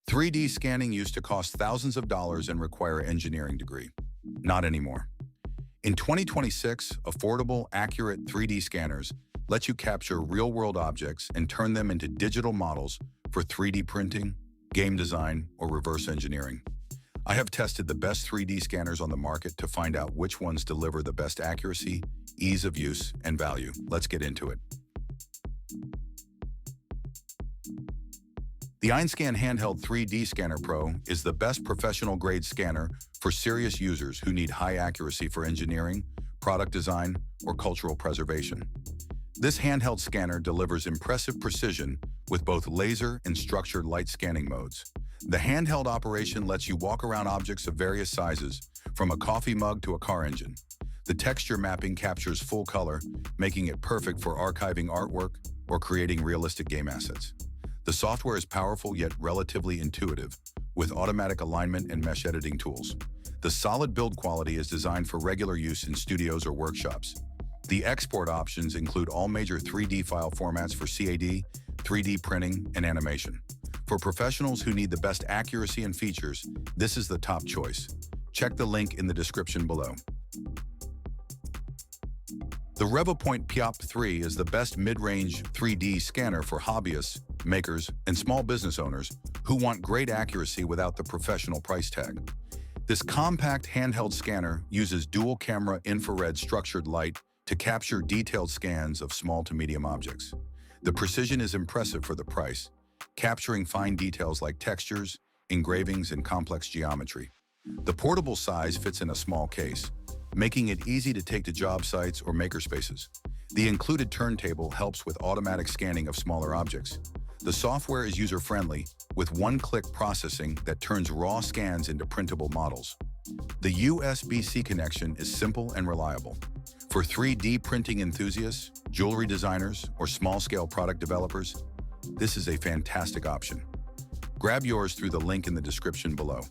3D scanning used to cost thousands of dollars and require an engineering degree. Not anymore. In 2026, affordable, accurate 3D scanners let you capture real-world objects and turn them into digital models for 3D printing, game design, or reverse engineering. I have tested the best 3D scanners on the market to find out which ones deliver the best accuracy, ease of use, and value. Let's get into it. The EinScan Handheld 3D Scanner Pro is the best professional-grade scanner for serious users who need high accuracy for engineering, product design, or cultural preservation. This handheld scanner delivers impressive precision with both laser and structured light scanning modes. The handheld operation lets you walk around objects of various sizes, from a coffee mug to a car engine. The texture mapping captures full color, making it perfect for archiving artwork or creating realistic game assets. The software is powerful yet relatively intuitive, with automatic alignment and mesh editing tools. The solid build quality is designed for regular use in studios or workshops. The export options include all major 3D file formats for CAD, 3D printing, and animation. For professionals who need the best accuracy and features, this is the top choice. Check the link in the description below. The Revopoint POP 3 is the best mid-range 3D scanner for hobbyists, makers, and small business owners who want great accuracy without the professional price tag. This compact handheld scanner uses dual-camera infrared structured light to capture detailed scans of small to medium objects. The precision is impressive for the price, capturing fine details like textures, engravings, and complex geometry. The portable size fits in a small case, making it easy to take to job sites or makerspaces. The included turntable helps with automatic scanning of smaller objects. The software is user-friendly, with one-click processing that turns raw scans into printable models. The USB-C connection is simple and reliable. For 3D printing enthusiasts, jewelry designers, or small-scale product developers, this is a fantastic option. Grab yours through the link in the description below.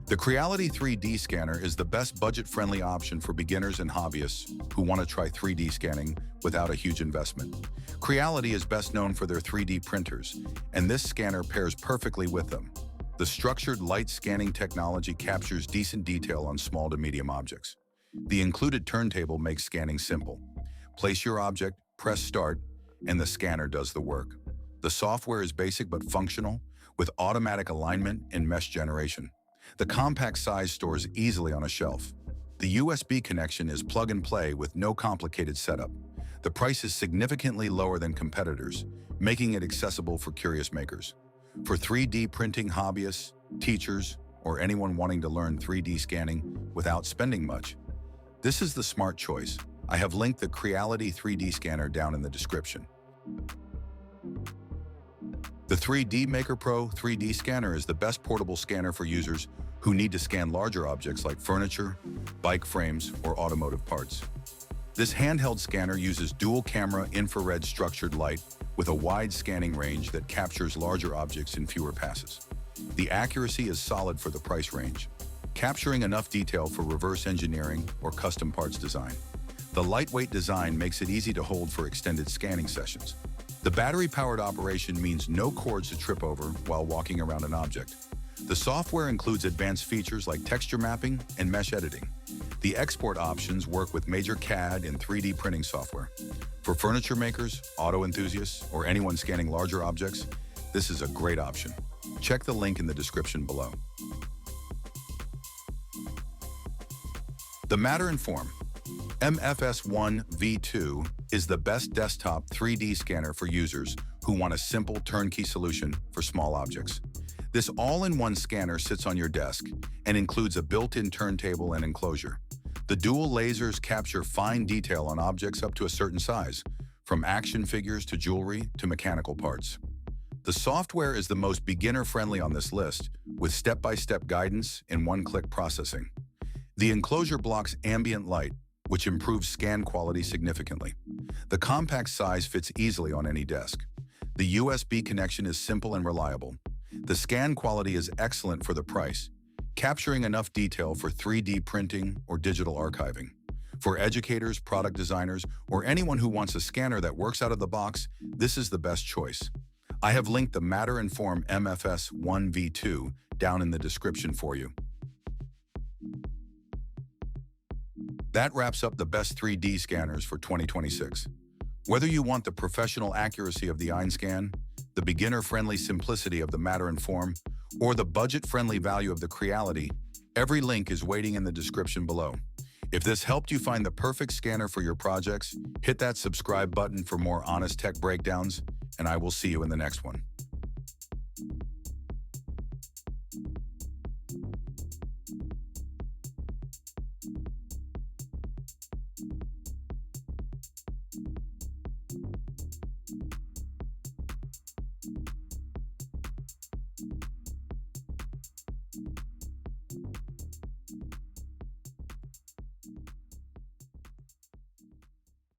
The Creality 3D scanner is the best budget-friendly option for beginners and hobbyists who want to try 3D scanning without a huge investment. Creality is best known for their 3D printers, and this scanner pairs perfectly with them. The structured light scanning technology captures decent detail on small to medium objects. The included turntable makes scanning simple. Place your object, press start, and the scanner does the work. The software is basic but functional, with automatic alignment and mesh generation. The compact size stores easily on a shelf. The USB connection is plug and play with no complicated setup. The price is significantly lower than competitors, making it accessible for curious makers. For 3D printing hobbyists, teachers, or anyone wanting to learn 3D scanning without spending much, this is the smart choice. I have linked the Creality 3D scanner down in the description. The 3D Maker Pro 3D scanner is the best portable scanner for users who need to scan larger objects like furniture, bike frames, or automotive parts. This handheld scanner uses dual-camera infrared structured light with a wide scanning range that captures larger objects in fewer passes. The accuracy is solid for the price range, capturing enough detail for reverse engineering or custom parts design. The lightweight design makes it easy to hold for extended scanning sessions. The battery-powered operation means no cords to trip over while walking around an object. The software includes advanced features like texture mapping and mesh editing. The export options work with major CAD and 3D printing software. For furniture makers, auto enthusiasts, or anyone scanning larger objects, this is a great option. Check the link in the description below. The Matter and Form MFS1 V2 is the best desktop 3D scanner for users who want a simple turnkey solution for small objects. This all-in-one scanner sits on your desk and includes a built-in turntable and enclosure. The dual lasers capture fine detail on objects up to a certain size, from action figures to jewelry to mechanical parts. The software is the most beginner-friendly on this list, with step-by-step guidance and one-click processing. The enclosure blocks ambient light, which improves scan quality significantly. The compact size fits easily on any desk. The USB connection is simple and reliable. The scan quality is excellent for the price, capturing enough detail for 3D printing or digital archiving. For educators, product designers, or anyone who wants a scanner that works out of the box, this is the best choice. I have linked the Matter and Form MFS 1v2 down in the description for you. That wraps up the best 3D scanners for 2026. Whether you want the professional accuracy of the EinScan, the beginner-friendly simplicity of the Matter and Form, or the budget-friendly value of the Creality, every link is waiting in the description below. If this helped you find the perfect scanner for your projects, hit that subscribe button for more honest tech breakdowns, and I will see you in the next one.